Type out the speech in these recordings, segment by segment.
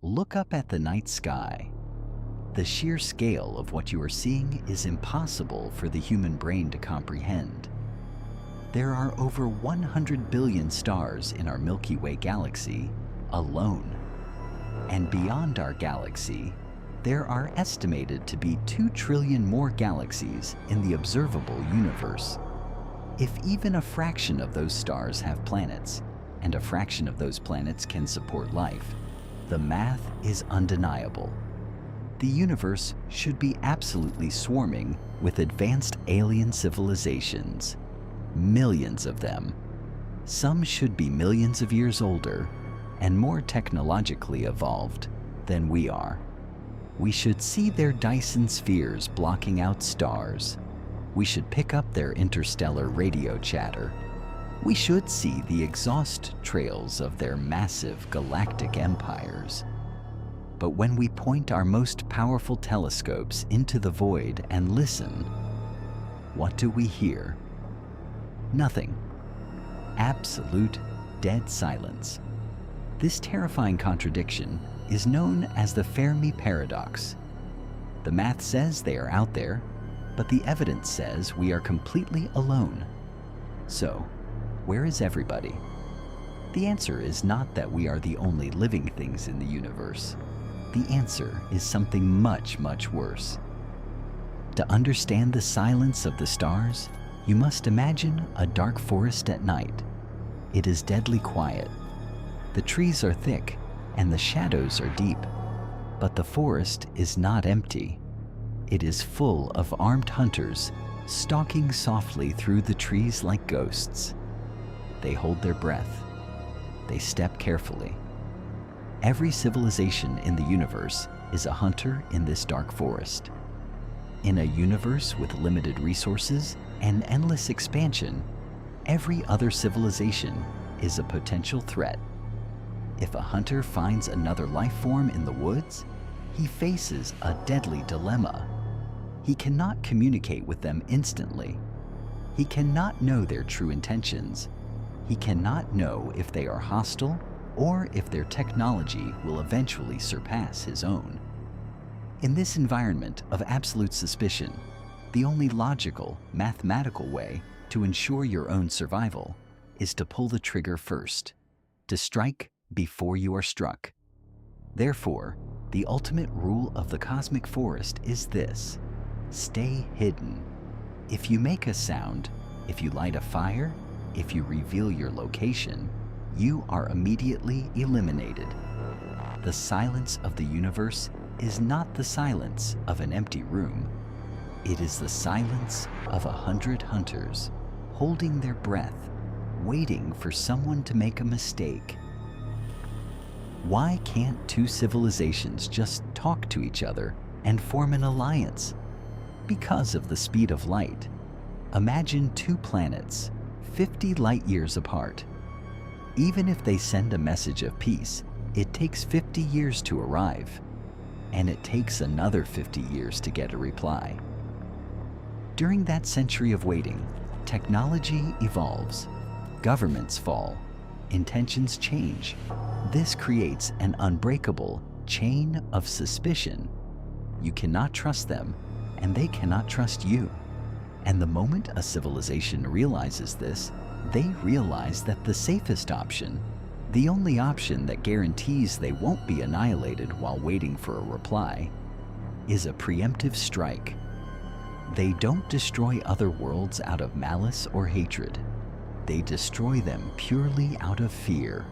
Look up at the night sky. The sheer scale of what you are seeing is impossible for the human brain to comprehend. There are over 100 billion stars in our Milky Way galaxy alone. And beyond our galaxy, there are estimated to be 2 trillion more galaxies in the observable universe. If even a fraction of those stars have planets, and a fraction of those planets can support life, the math is undeniable. The universe should be absolutely swarming with advanced alien civilizations. Millions of them. Some should be millions of years older and more technologically evolved than we are. We should see their Dyson spheres blocking out stars. We should pick up their interstellar radio chatter. We should see the exhaust trails of their massive galactic empires. But when we point our most powerful telescopes into the void and listen, what do we hear? Nothing. Absolute dead silence. This terrifying contradiction is known as the Fermi Paradox. The math says they are out there, but the evidence says we are completely alone. So, where is everybody? The answer is not that we are the only living things in the universe. The answer is something much, much worse. To understand the silence of the stars, you must imagine a dark forest at night. It is deadly quiet. The trees are thick and the shadows are deep, but the forest is not empty. It is full of armed hunters stalking softly through the trees like ghosts. They hold their breath. They step carefully. Every civilization in the universe is a hunter in this dark forest. In a universe with limited resources and endless expansion, every other civilization is a potential threat. If a hunter finds another life form in the woods, he faces a deadly dilemma. He cannot communicate with them instantly. He cannot know their true intentions. He cannot know if they are hostile or if their technology will eventually surpass his own. In this environment of absolute suspicion, the only logical, mathematical way to ensure your own survival is to pull the trigger first, to strike before you are struck. Therefore, the ultimate rule of the cosmic forest is this: stay hidden. If you make a sound, if you light a fire, if you reveal your location, you are immediately eliminated. The silence of the universe is not the silence of an empty room. It is the silence of 100 hunters, holding their breath, waiting for someone to make a mistake. Why can't 2 civilizations just talk to each other and form an alliance? Because of the speed of light. Imagine 2 planets, 50 light years apart. Even if they send a message of peace, it takes 50 years to arrive, and it takes another 50 years to get a reply. During that century of waiting, technology evolves, governments fall, intentions change. This creates an unbreakable chain of suspicion. You cannot trust them, and they cannot trust you. And the moment a civilization realizes this, they realize that the safest option, the only option that guarantees they won't be annihilated while waiting for a reply, is a preemptive strike. They don't destroy other worlds out of malice or hatred. They destroy them purely out of fear.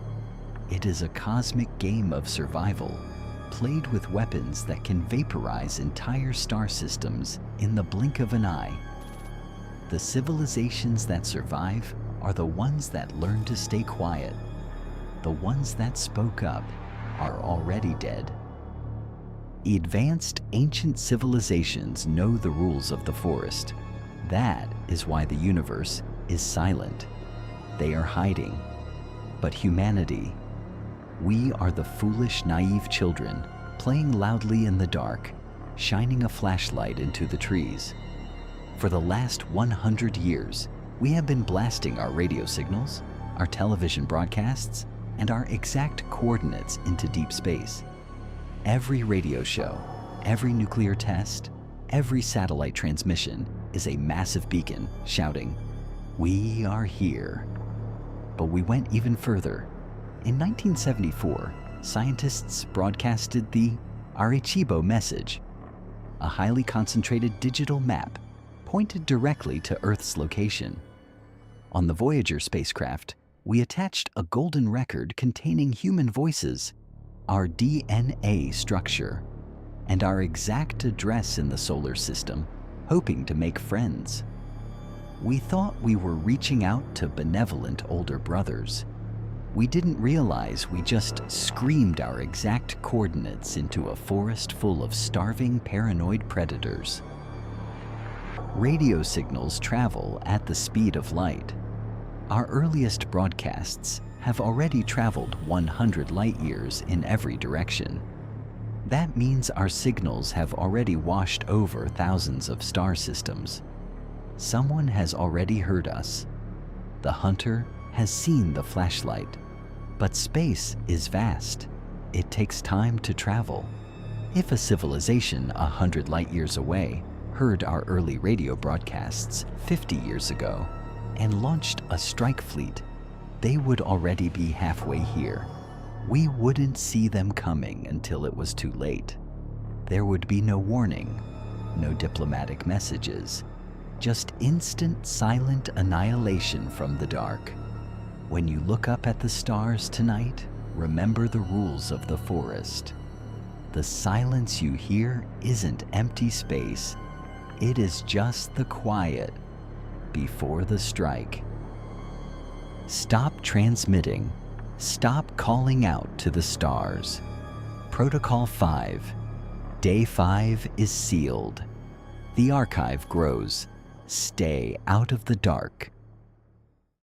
It is a cosmic game of survival, played with weapons that can vaporize entire star systems in the blink of an eye. The civilizations that survive are the ones that learn to stay quiet. The ones that spoke up are already dead. Advanced ancient civilizations know the rules of the forest. That is why the universe is silent. They are hiding. But humanity, we are the foolish, naive children playing loudly in the dark, shining a flashlight into the trees. For the last 100 years, we have been blasting our radio signals, our television broadcasts, and our exact coordinates into deep space. Every radio show, every nuclear test, every satellite transmission is a massive beacon shouting, "We are here." But we went even further. In 1974, scientists broadcasted the Arecibo message, a highly concentrated digital map pointed directly to Earth's location. On the Voyager spacecraft, we attached a golden record containing human voices, our DNA structure, and our exact address in the solar system, hoping to make friends. We thought we were reaching out to benevolent older brothers. We didn't realize we just screamed our exact coordinates into a forest full of starving, paranoid predators. Radio signals travel at the speed of light. Our earliest broadcasts have already traveled 100 light years in every direction. That means our signals have already washed over thousands of star systems. Someone has already heard us. The hunter has seen the flashlight. But space is vast. It takes time to travel. If a civilization 100 light years away heard our early radio broadcasts 50 years ago and launched a strike fleet, they would already be halfway here. We wouldn't see them coming until it was too late. There would be no warning, no diplomatic messages, just instant silent annihilation from the dark. When you look up at the stars tonight, remember the rules of the forest. The silence you hear isn't empty space. It is just the quiet before the strike. Stop transmitting. Stop calling out to the stars. Protocol 5. Day 5 is sealed. The archive grows. Stay out of the dark.